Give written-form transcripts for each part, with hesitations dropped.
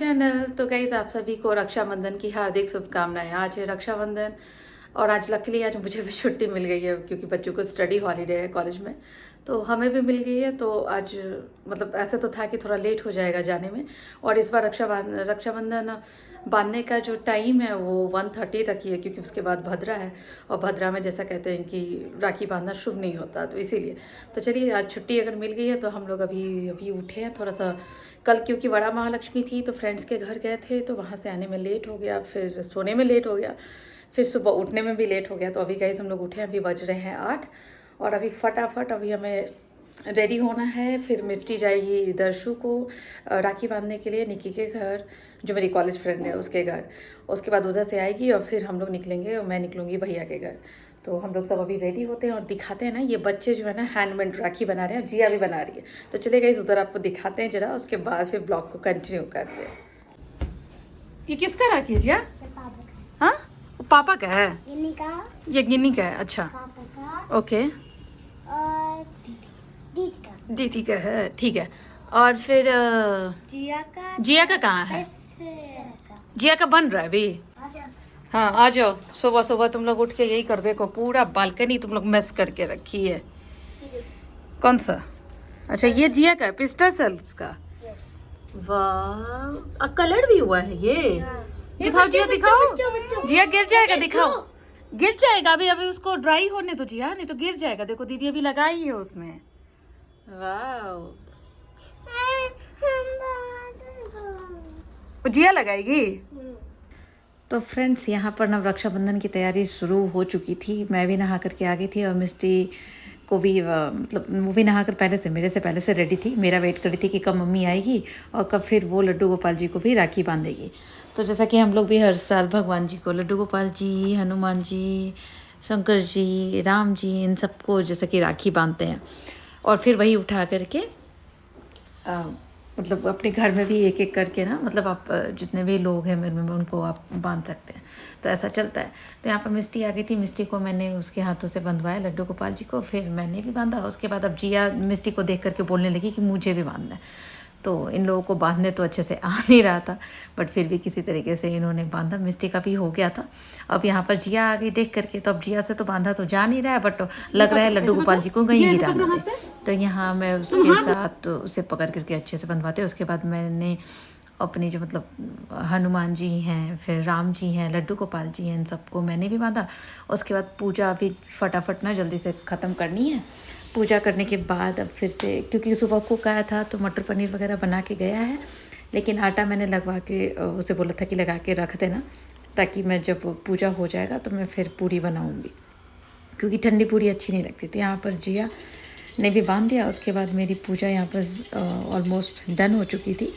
Channel. तो guys आप सभी को रक्षाबंधन की हार्दिक शुभकामनाएं। आज है रक्षाबंधन और आज लकीली आज मुझे भी छुट्टी मिल गई है क्योंकि बच्चों को स्टडी हॉलीडे है कॉलेज में, तो हमें भी मिल गई है। तो आज मतलब ऐसा तो था कि थोड़ा लेट हो जाएगा जाने में, और इस बार रक्षाबंधन बांधने का जो टाइम है वो 1:30 तक ही है क्योंकि उसके बाद भद्रा है, और भद्रा में जैसा कहते हैं कि राखी बांधना शुभ नहीं होता, तो इसीलिए तो चलिए आज छुट्टी अगर मिल गई है तो हम लोग अभी अभी उठे हैं थोड़ा सा। कल क्योंकि बड़ा महालक्ष्मी थी तो फ्रेंड्स के घर गए थे, तो वहाँ से आने में लेट हो गया, फिर सोने में लेट हो गया, फिर सुबह उठने में भी लेट हो गया। तो अभी गाइस हम लोग उठे हैं, अभी बज रहे हैं 8, और अभी फटाफट अभी हमें रेडी होना है। फिर मिस्टी जाएगी दर्शु को राखी बांधने के लिए निक्की के घर, जो मेरी कॉलेज फ्रेंड है उसके घर। उसके बाद उधर से आएगी और फिर हम लोग निकलेंगे और मैं निकलूँगी भैया के घर। तो हम लोग सब अभी रेडी होते हैं और दिखाते हैं ना, ये बच्चे जो है ना हैंडमेड राखी बना रहे हैं, जिया भी बना रही है। तो चले गए उधर आपको दिखाते हैं जरा, उसके बाद फिर ब्लॉग को कंटिन्यू करते हैं। ये किसका राखी है जिया? हाँ पापा का है, ये गिन्नी का है। अच्छा ओके, और दीदी का है, ठीक है। और फिर जिया का कहाँ है? जिया का बन रहा है अभी। हाँ आ जाओ, सुबह सुबह तुम लोग उठ के यही कर देखो, पूरा बालकनी तुम लोग मेस करके रखी है। कौन सा? अच्छा ये जिया का है, पिस्टल सेल्स का। वाह कलर भी हुआ है ये। दिखाओ जिया, दिखाओ जिया, गिर जाएगा, दिखाओ गिर जाएगा। अभी अभी उसको ड्राई होने तो जिया, नहीं तो गिर जाएगा। देखो दीदी अभी लगाई है उसमें। वाह जिया लगाएगी। तो फ्रेंड्स यहाँ पर नव रक्षाबंधन की तैयारी शुरू हो चुकी थी। मैं भी नहा करके आ गई थी और मिस्टी को भी मतलब वो भी नहा कर पहले से मेरे से पहले से रेडी थी। मेरा वेट कर रही थी कि कब मम्मी आएगी और कब फिर वो लड्डू गोपाल जी को भी राखी बांधेगी। तो जैसा कि हम लोग भी हर साल भगवान जी को, लड्डू गोपाल जी, हनुमान जी, शंकर जी, राम जी, इन सबको जैसा कि राखी बांधते हैं, और फिर वही उठा करके मतलब अपने घर में भी एक एक करके ना, मतलब आप जितने भी लोग हैं मेरे में उनको आप बांध सकते हैं। तो ऐसा चलता है। तो यहाँ पर मिस्टी आ गई थी, मिस्टी को मैंने उसके हाथों से बंधवाया लड्डू गोपाल जी को, फिर मैंने भी बांधा। उसके बाद अब जिया मिस्टी को देख करके बोलने लगी कि मुझे भी बांधना है। तो इन लोगों को बांधने तो अच्छे से आ नहीं रहा था, बट फिर भी किसी तरीके से इन्होंने बांधा। मिस्टी का भी हो गया था। अब यहाँ पर जिया आ गई देख करके, तो अब जिया से तो बांधा तो जा नहीं रहा है, बट लग रहा है लड्डू गोपाल जी को कहीं गिराना दे। तो यहाँ मैं उसके साथ उसे पकड़ करके अच्छे से बंधवाते। उसके बाद मैंने अपनी जो मतलब हनुमान जी हैं, फिर राम जी हैं, लड्डू गोपाल जी हैं, इन सबको मैंने भी बांधा। उसके बाद पूजा अभी फटाफट ना जल्दी से ख़त्म करनी है। पूजा करने के बाद अब फिर से, क्योंकि सुबह कुक आया था तो मटर पनीर वगैरह बना के गया है, लेकिन आटा मैंने लगवा के उसे बोला था कि लगा के रख देना, ताकि मैं जब पूजा हो जाएगा तो मैं फिर पूरी बनाऊँगी, क्योंकि ठंडी पूरी अच्छी नहीं लगती। तो यहाँ पर जिया ने भी बांध दिया। उसके बाद मेरी पूजा यहाँ पर ऑलमोस्ट डन हो चुकी थी।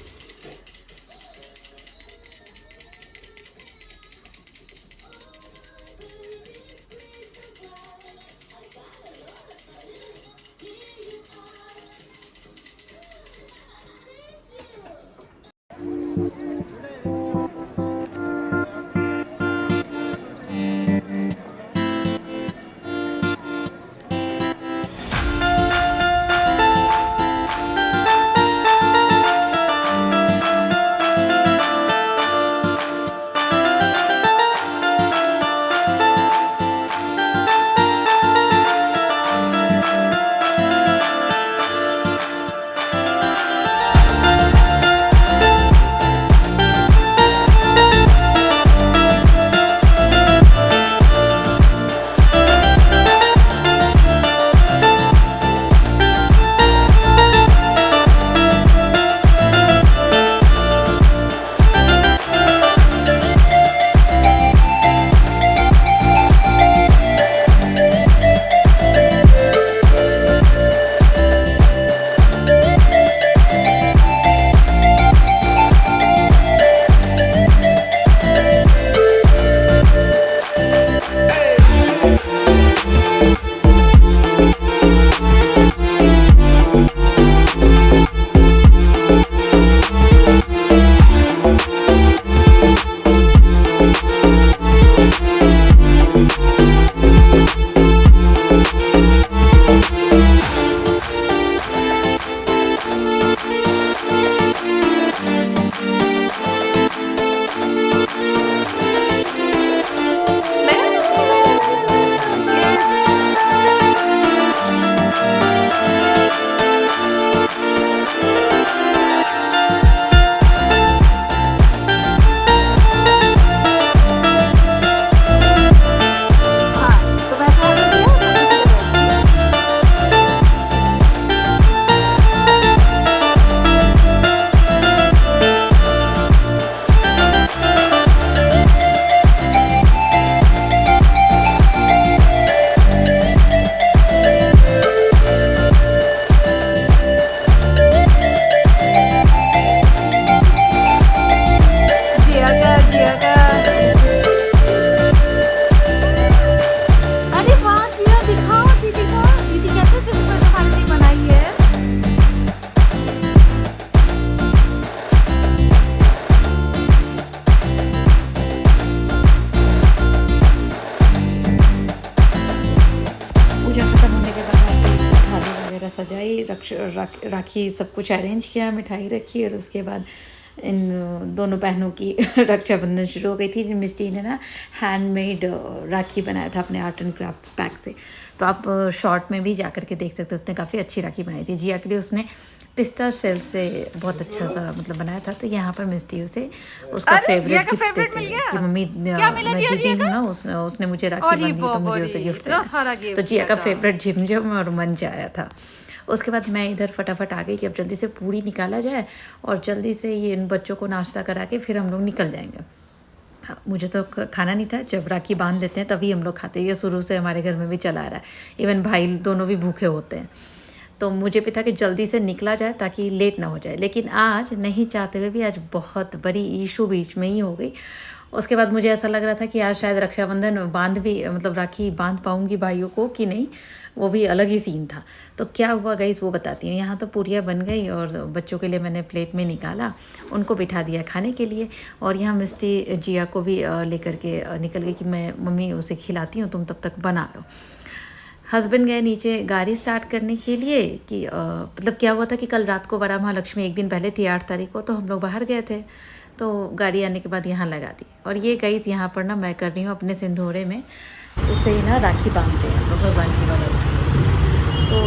आज आई, राखी सब कुछ अरेंज किया, मिठाई रखी और उसके बाद इन दोनों बहनों की रक्षाबंधन शुरू हो गई थी। मिस्टी ने ना हैंडमेड राखी बनाया था अपने आर्ट एंड क्राफ्ट पैक से, तो आप शॉर्ट में भी जा कर के देख सकते हो। उसने काफ़ी अच्छी राखी बनाई थी। जिया के लिए उसने पिस्ता सेल से बहुत अच्छा सा मतलब बनाया था। तो यहाँ पर मिस्टी उसे उसका फेवरेट गिफ्ट देते हैं कि मम्मी मैं दीदी हूँ ना, उसने मुझे राखी बांधी तो मुझे उसे गिफ्ट देना। तो जिया का फेवरेट झिमझम और मंजा आया था। उसके बाद मैं इधर फटाफट आ गई कि अब जल्दी से पूरी निकाला जाए और जल्दी से ये इन बच्चों को नाश्ता करा के फिर हम लोग निकल जाएंगे। मुझे तो खाना नहीं था, जब राखी बांध लेते हैं तभी हम लोग खाते हैं। ये शुरू से हमारे घर में भी चला आ रहा है। इवन भाई दोनों भी भूखे होते हैं। तो मुझे भी था कि जल्दी से निकला जाए ताकि लेट ना हो जाए, लेकिन आज नहीं चाहते हुए भी आज बहुत बड़ी इशू बीच में ही हो गई। उसके बाद मुझे ऐसा लग रहा था कि आज शायद रक्षाबंधन बांध भी मतलब राखी बांध पाऊँगी भाइयों को कि नहीं, वो भी अलग ही सीन था। तो क्या हुआ गाइस वो बताती हूँ। यहाँ तो पूरियाँ बन गई और बच्चों के लिए मैंने प्लेट में निकाला, उनको बिठा दिया खाने के लिए। और यहाँ मिस्टी जिया को भी लेकर के निकल गई कि मैं मम्मी उसे खिलाती हूँ, तुम तब तक बना लो। हस्बैंड गए नीचे गाड़ी स्टार्ट करने के लिए कि मतलब क्या हुआ था कि कल रात को वरा महालक्ष्मी एक दिन पहले थी 8 तारीख को, तो हम लोग बाहर गए थे। तो गाड़ी आने के बाद यहाँ लगा दी। और ये गई यहाँ पर ना मैं कर रही हूँ अपने सिंदूरे में उसे ना राखी बांधते हैं हम लोग भगवान की वाला। तो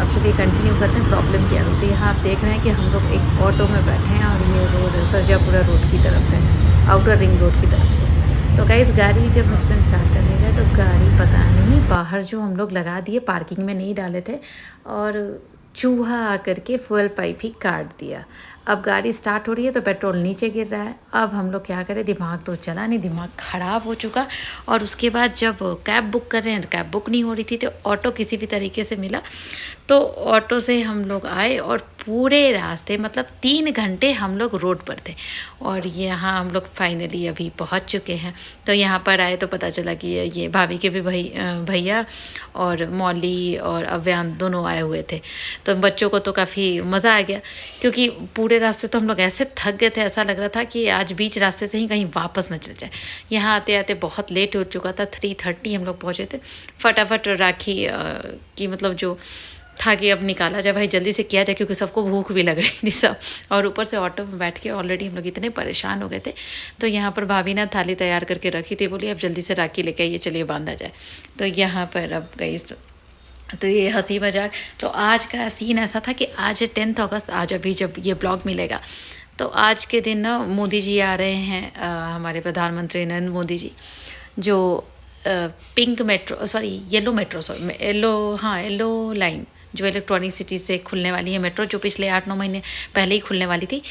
अब चलिए कंटिन्यू करते हैं। प्रॉब्लम क्या होती है, यहाँ आप देख रहे हैं कि हम लोग एक ऑटो में बैठे हैं और ये रोड सरजापुरा रोड की तरफ है, आउटर रिंग रोड की तरफ से। तो गाइस गाड़ी जब हस्बैंड स्टार्ट करने गए तो गाड़ी पता नहीं बाहर जो हम लोग लगा दिए, पार्किंग में नहीं डाले थे, और चूहा आकर के फ्यूल पाइप ही काट दिया। अब गाड़ी स्टार्ट हो रही है तो पेट्रोल नीचे गिर रहा है। अब हम लोग क्या करें, दिमाग तो चला नहीं, दिमाग ख़राब हो चुका। और उसके बाद जब कैब बुक कर रहे हैं तो कैब बुक नहीं हो रही थी, तो ऑटो किसी भी तरीके से मिला। तो ऑटो से हम लोग आए और पूरे रास्ते मतलब 3 घंटे हम लोग रोड पर थे। और यहाँ हम लोग फाइनली अभी पहुँच चुके हैं। तो यहाँ पर आए तो पता चला कि ये भाभी के भी भैया और मौली और अव्यान दोनों आए हुए थे। तो बच्चों को तो काफ़ी मज़ा आ गया, क्योंकि पूरे रास्ते तो हम लोग ऐसे थक गए थे, ऐसा लग रहा था कि आज बीच रास्ते से ही कहीं वापस न चल जाए। यहाँ आते आते बहुत लेट हो चुका था, 3:30 हम लोग पहुँचे थे। फटाफट राखी की मतलब जो था कि अब निकाला जाए भाई, जल्दी से किया जाए, क्योंकि सबको भूख भी लग रही थी सब। और ऊपर से ऑटो में बैठ के ऑलरेडी हम लोग इतने परेशान हो गए थे। तो यहाँ पर भाभी ने थाली तैयार करके रखी थी, बोली अब जल्दी से राखी लेके आइए, चलिए बांधा जाए। तो यहाँ पर अब गई तो ये हंसी मजाक। तो आज का सीन ऐसा था कि आज 10 अगस्त, आज अभी जब ये ब्लॉग मिलेगा तो आज के दिन ना मोदी जी आ रहे हैं, हमारे प्रधानमंत्री नरेंद्र मोदी जी, जो pink metro yellow metro yellow line जो इलेक्ट्रॉनिक सिटी से खुलने वाली है मेट्रो, जो पिछले 8-9 महीने पहले ही खुलने वाली थी,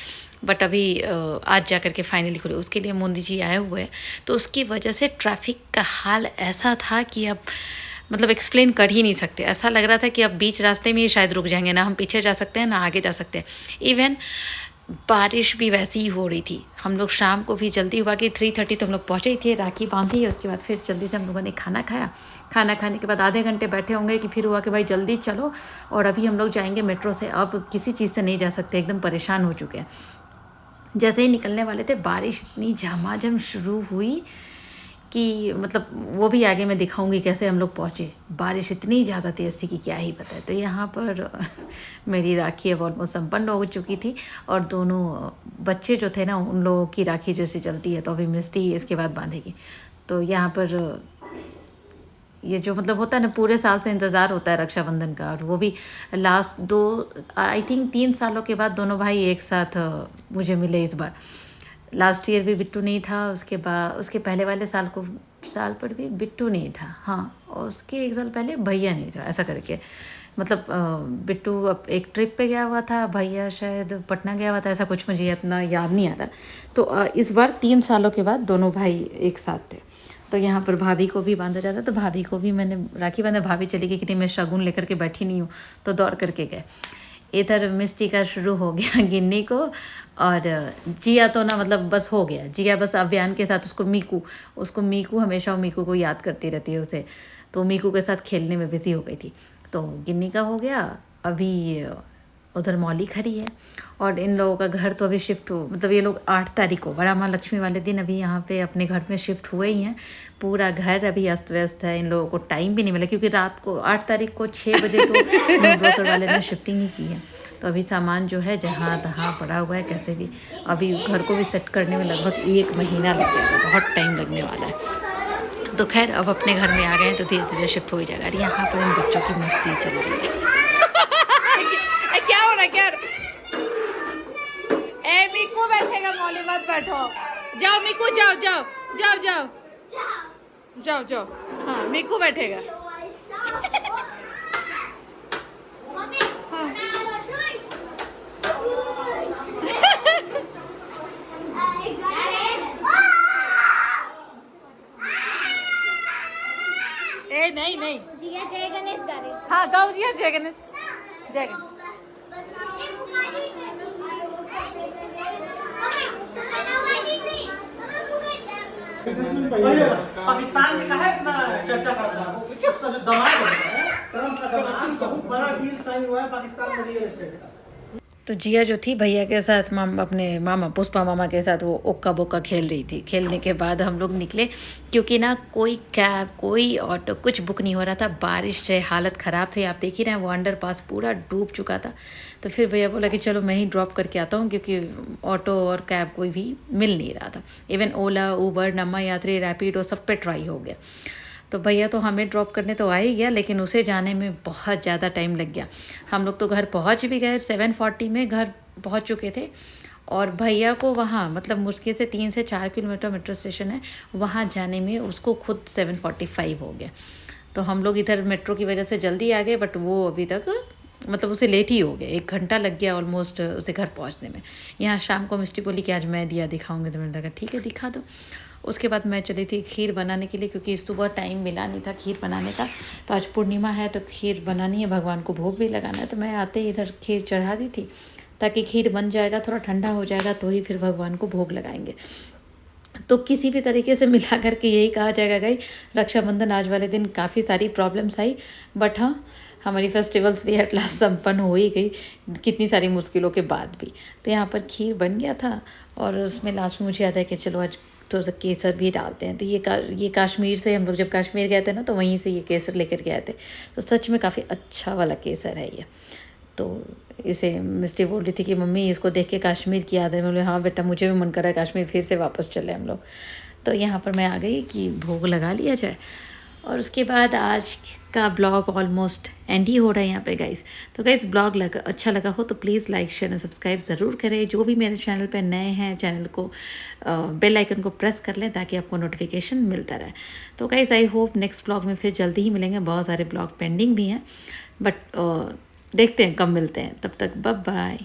बट अभी आज जा कर के फाइनली खुली, उसके लिए मोदी जी आए हुए हैं। तो उसकी वजह से ट्रैफिक का हाल ऐसा था कि अब मतलब एक्सप्लेन कर ही नहीं सकते। ऐसा लग रहा था कि अब बीच रास्ते में ही शायद रुक जाएंगे, ना हम पीछे जा सकते हैं ना आगे जा सकते हैं। इवन बारिश भी वैसी ही हो रही थी। हम लोग शाम को भी जल्दी हुआ कि 3:30 तो हम लोग पहुँचे ही थे, राखी बांधी। उसके बाद फिर जल्दी से हम लोगों ने खाना खाया। खाना खाने के बाद आधे घंटे बैठे होंगे कि फिर हुआ कि भाई जल्दी चलो, और अभी हम लोग जाएंगे मेट्रो से, अब किसी चीज़ से नहीं जा सकते, एकदम परेशान हो चुके हैं। जैसे ही निकलने वाले थे बारिश इतनी झमाझम शुरू हुई कि मतलब वो भी आगे मैं दिखाऊंगी कैसे हम लोग पहुँचे। बारिश इतनी ज़्यादा तेज़ थी कि क्या ही बताए। तो यहाँ पर मेरी राखी अब ऑलमोस्ट संपन्न हो चुकी थी, और दोनों बच्चे जो थे ना उन लोगों की राखी जैसे चलती है, तो अभी मिस्टी इसके बाद बांधेगी। तो यहाँ पर ये जो मतलब होता है ना, पूरे साल से इंतज़ार होता है रक्षाबंधन का, और वो भी लास्ट 2 आई थिंक 3 सालों के बाद दोनों भाई एक साथ मुझे मिले इस बार। लास्ट ईयर भी बिट्टू नहीं था, उसके पहले वाले साल पर भी बिट्टू नहीं था, हाँ, और उसके 1 साल पहले भैया नहीं था, ऐसा करके मतलब बिट्टू अब एक ट्रिप पे गया हुआ था, भैया शायद पटना गया हुआ था, ऐसा कुछ मुझे इतना याद नहीं आ रहा। तो इस बार 3 सालों के बाद दोनों भाई एक साथ थे। तो यहाँ पर भाभी को भी बांधा जाता, तो भाभी को भी मैंने राखी बांधा। भाभी चली गई कि नहीं मैं शगुन लेकर के बैठी नहीं हूँ, तो दौड़ करके गए। इधर मिस्टी का शुरू हो गया गिन्नी को, और जिया तो ना मतलब बस हो गया, जिया बस अभियान के साथ उसको मीकू हमेशा वो मीकू को याद करती रहती है उसे, तो मीकू के साथ खेलने में बिज़ी हो गई थी। तो गिन्नी का हो गया। अभी उधर मौली खड़ी है। और इन लोगों का घर तो अभी शिफ्ट हो, मतलब ये लोग 8 तारीख को बड़ा माँ लक्ष्मी वाले दिन अभी यहाँ पे अपने घर में शिफ्ट हुए ही हैं। पूरा घर अभी अस्त व्यस्त है, इन लोगों को टाइम भी नहीं मिला क्योंकि रात को 8 तारीख को 6 बजे तो ब्रोकर वाले ने शिफ्टिंग ही की है। तो अभी सामान जो है जहाँ तहाँ पड़ा हुआ है, कैसे भी अभी घर को भी सेट करने में लगभग 1 महीना लग जाएगा, बहुत टाइम लगने वाला है। तो खैर अब अपने घर में आ गए हैं तो धीरे धीरे शिफ्ट हो ही जाएगा। और यहाँ पर इन बच्चों की मस्ती चल रही है। क्या हो रहा है क्या? ए मिकू बैठेगा, मौली मत बैठो। जाओ मिकू, जाओ जाओ जाओ जाओ जाओ जाओ। हाँ मिकू बैठेगा। हाँ। ए नहीं नहीं, जय गणेश गा रही। हाँ गाओ जिया जय गणेश। जय गणेश। पाकिस्तान ने कहा है अपना चर्चा करता है, उसका जो दमाद है ट्रम्प का दमाद, बहुत बड़ा डील साइन हुआ है पाकिस्तान में रियल एस्टेट का। तो जिया जो थी भैया के साथ अपने मामा पुष्पा मामा के साथ वो ओक्का बोक्का खेल रही थी। खेलने के बाद हम लोग निकले क्योंकि ना कोई कैब कोई ऑटो कुछ बुक नहीं हो रहा था, बारिश से हालत ख़राब थी। आप देख ही रहे हैं वो अंडरपास पूरा डूब चुका था। तो फिर भैया बोला कि चलो मैं ही ड्रॉप करके आता हूँ क्योंकि ऑटो और कैब कोई भी मिल नहीं रहा था। इवन ओला, उबर, नमा यात्री, रैपिडो सब पे ट्राई हो गया। तो भैया तो हमें ड्रॉप करने तो आ ही गया, लेकिन उसे जाने में बहुत ज़्यादा टाइम लग गया। हम लोग तो घर पहुंच भी गए, 7:40 में घर पहुंच चुके थे। और भैया को वहाँ मतलब मुश्किल से 3 से 4 किलोमीटर मेट्रो स्टेशन है, वहाँ जाने में उसको खुद 7:45 हो गया। तो हम लोग इधर मेट्रो की वजह से जल्दी आ गए, बट वो अभी तक मतलब उसे लेट ही हो गया, 1 घंटा लग गया ऑलमोस्ट उसे घर पहुँचने में। यहाँ शाम को मिस्टी बोली कि आज मैं दिया दिखाऊँगी, तो मैंने लगा ठीक है दिखा दो। उसके बाद मैं चली थी खीर बनाने के लिए क्योंकि सुबह टाइम मिला नहीं था खीर बनाने का। तो आज पूर्णिमा है तो खीर बनानी है, भगवान को भोग भी लगाना है। तो मैं आते ही इधर खीर चढ़ा दी थी ताकि खीर बन जाएगा, थोड़ा ठंडा हो जाएगा तो ही फिर भगवान को भोग लगाएंगे। तो किसी भी तरीके से मिला करके यही कहा जाएगा गई रक्षाबंधन आज वाले दिन काफ़ी सारी प्रॉब्लम्स आई, बट हाँ हमारी फेस्टिवल्स भी एट लास्ट संपन्न हो ही गई, कितनी सारी मुश्किलों के बाद भी। तो यहाँ पर खीर बन गया था और उसमें लास्ट में मुझे याद है कि चलो आज थोड़ा सा केसर भी डालते हैं। तो ये कश्मीर से हम लोग जब कश्मीर गए थे ना तो वहीं से ये केसर लेकर के आए थे। तो सच में काफ़ी अच्छा वाला केसर है ये। तो इसे मिस्टी बोल रही थी कि मम्मी इसको देख के कश्मीर की याद है। मैं बोले हाँ बेटा मुझे भी मन कर रहा है कश्मीर फिर से वापस चले हम लोग। तो यहाँ पर मैं आ गई कि भोग लगा लिया जाए। और उसके बाद आज का ब्लॉग ऑलमोस्ट एंड ही हो रहा है यहाँ पे गाइस। तो गाइस ब्लॉग अच्छा लगा हो तो प्लीज़ लाइक शेयर और सब्सक्राइब ज़रूर करें। जो भी मेरे चैनल पे नए हैं चैनल को बेल आइकन को प्रेस कर लें ताकि आपको नोटिफिकेशन मिलता रहे। तो guys I hope next blog में फिर जल्दी ही मिलेंगे। बहुत सारे ब्लॉग पेंडिंग भी हैं बट देखते हैं कब मिलते हैं। तब तक बाय बाय।